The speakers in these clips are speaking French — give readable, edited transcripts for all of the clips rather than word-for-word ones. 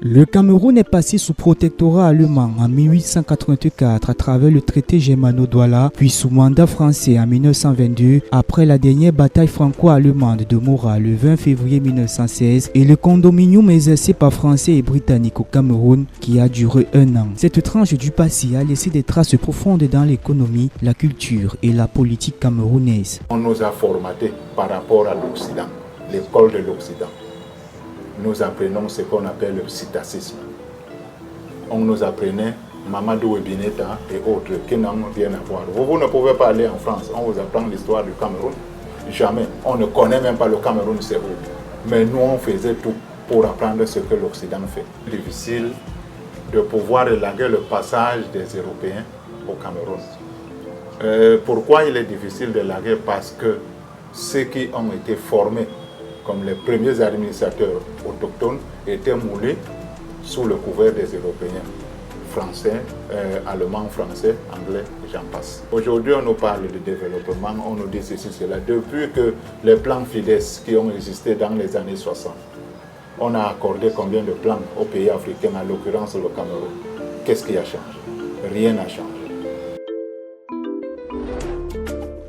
Le Cameroun est passé sous protectorat allemand en 1884 à travers le traité Germano-Douala, puis sous mandat français en 1922 après la dernière bataille franco-allemande de Morat le 20 février 1916 et le condominium exercé par Français et Britanniques au Cameroun qui a duré 1 an. Cette tranche du passé a laissé des traces profondes dans l'économie, la culture et la politique camerounaise. On nous a formatés par rapport à l'Occident, l'école de l'Occident. Nous apprenons ce qu'on appelle le psittacisme. On nous apprenait Mamadou Ebineta et autres qui n'ont rien à voir. Vous ne pouvez pas aller en France, on vous apprend l'histoire du Cameroun. Jamais. On ne connaît même pas le Cameroun, c'est où. Mais nous, on faisait tout pour apprendre ce que l'Occident fait. C'est difficile de pouvoir élaguer le passage des Européens au Cameroun. Pourquoi il est difficile d'élaguer? Parce que ceux qui ont été formés comme les premiers administrateurs autochtones étaient moulés sous le couvert des Européens, français, allemands, français, anglais, j'en passe. Aujourd'hui, on nous parle de développement, on nous dit ceci, cela. Depuis que les plans FIDES qui ont existé dans les années 60, on a accordé combien de plans aux pays africains, en l'occurrence le Cameroun? Qu'est-ce qui a changé? Rien n'a changé.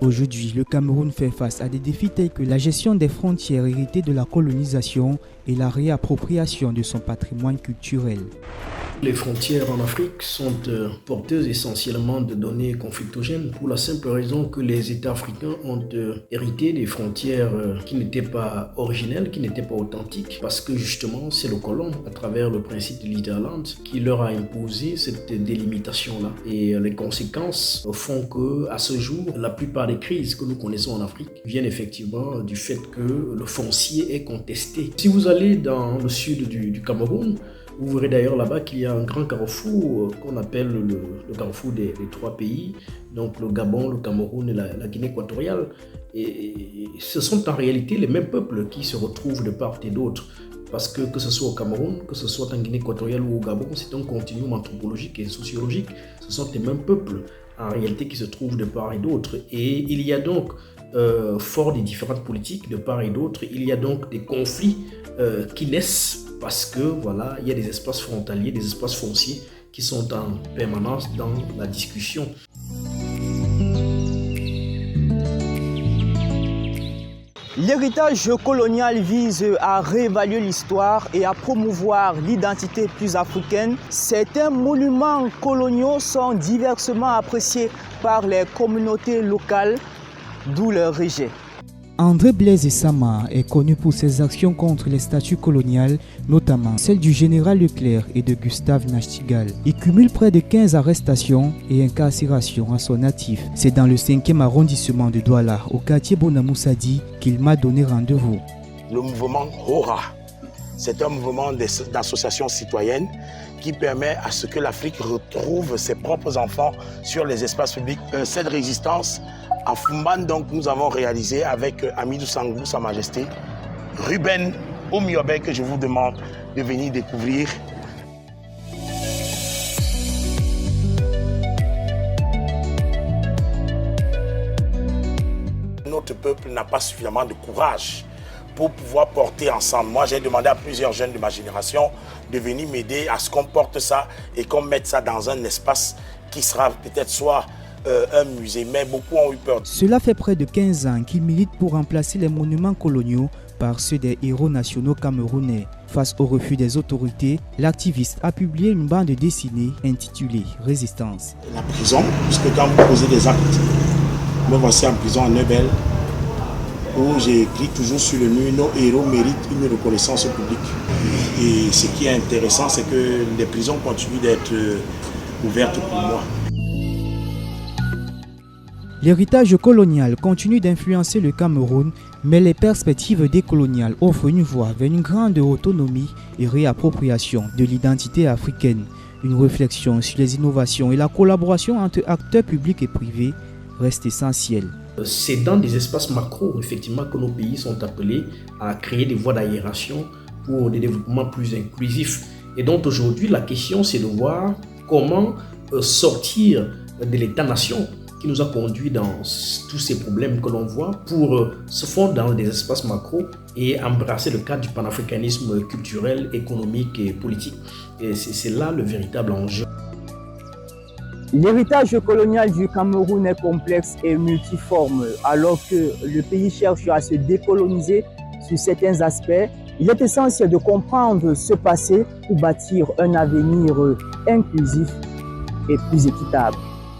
Aujourd'hui, le Cameroun fait face à des défis tels que la gestion des frontières héritées de la colonisation et la réappropriation de son patrimoine culturel. Les frontières en Afrique sont porteuses essentiellement de données conflictogènes pour la simple raison que les États africains ont hérité des frontières qui n'étaient pas originelles, qui n'étaient pas authentiques, parce que justement c'est le colon, à travers le principe de l'Interland, qui leur a imposé cette délimitation-là. Et les conséquences font que, à ce jour, la plupart des crises que nous connaissons en Afrique viennent effectivement du fait que le foncier est contesté. Si vous allez dans le sud du Cameroun, vous verrez d'ailleurs là-bas qu'il y a un grand carrefour qu'on appelle le carrefour des 3 pays, donc le Gabon, le Cameroun et la Guinée équatoriale. Et ce sont en réalité les mêmes peuples qui se retrouvent de part et d'autre. Parce que ce soit au Cameroun, que ce soit en Guinée équatoriale ou au Gabon, c'est un continuum anthropologique et sociologique. Ce sont les mêmes peuples en réalité qui se trouvent de part et d'autre. Et il y a donc, fort des différentes politiques de part et d'autre, il y a donc des conflits qui naissent parce que voilà, il y a des espaces frontaliers, des espaces fonciers qui sont en permanence dans la discussion. L'héritage colonial vise à réévaluer l'histoire et à promouvoir l'identité plus africaine. Certains monuments coloniaux sont diversement appréciés par les communautés locales, d'où leur rejet. André Blaise Sama est connu pour ses actions contre les statuts coloniales, notamment celle du général Leclerc et de Gustave Nachtigal. Il cumule près de 15 arrestations et incarcérations à son actif. C'est dans le 5e arrondissement de Douala, au quartier Bonamoussadi, qu'il m'a donné rendez-vous. Le mouvement HORA, c'est un mouvement d'associations citoyennes qui permet à ce que l'Afrique retrouve ses propres enfants sur les espaces publics. Cette résistance, à Fumban, donc, nous avons réalisé avec Amidou Sangou, Sa Majesté, Ruben Oumiobe, que je vous demande de venir découvrir. Notre peuple n'a pas suffisamment de courage pour pouvoir porter ensemble. Moi, j'ai demandé à plusieurs jeunes de ma génération de venir m'aider à ce qu'on porte ça et qu'on mette ça dans un espace qui sera peut-être soit un musée, mais beaucoup ont eu peur. Cela fait près de 15 ans qu'il milite pour remplacer les monuments coloniaux par ceux des héros nationaux camerounais. Face au refus des autorités, l'activiste a publié une bande dessinée intitulée « Résistance ». La prison, puisque quand vous posez des actes, me voici en prison à Neubel, où j'ai écrit toujours sur le mur « Nos héros méritent une reconnaissance publique ». Et ce qui est intéressant, c'est que les prisons continuent d'être ouvertes pour moi. L'héritage colonial continue d'influencer le Cameroun, mais les perspectives décoloniales offrent une voie vers une grande autonomie et réappropriation de l'identité africaine. Une réflexion sur les innovations et la collaboration entre acteurs publics et privés reste essentielle. C'est dans des espaces macro, effectivement, que nos pays sont appelés à créer des voies d'aération pour des développements plus inclusifs. Et donc aujourd'hui, la question, c'est de voir comment sortir de l'État-nation qui nous a conduit dans tous ces problèmes que l'on voit pour se fondre dans des espaces macro et embrasser le cadre du panafricanisme culturel, économique et politique. Et c'est là le véritable enjeu. L'héritage colonial du Cameroun est complexe et multiforme. Alors que le pays cherche à se décoloniser sur certains aspects, il est essentiel de comprendre ce passé pour bâtir un avenir inclusif et plus équitable.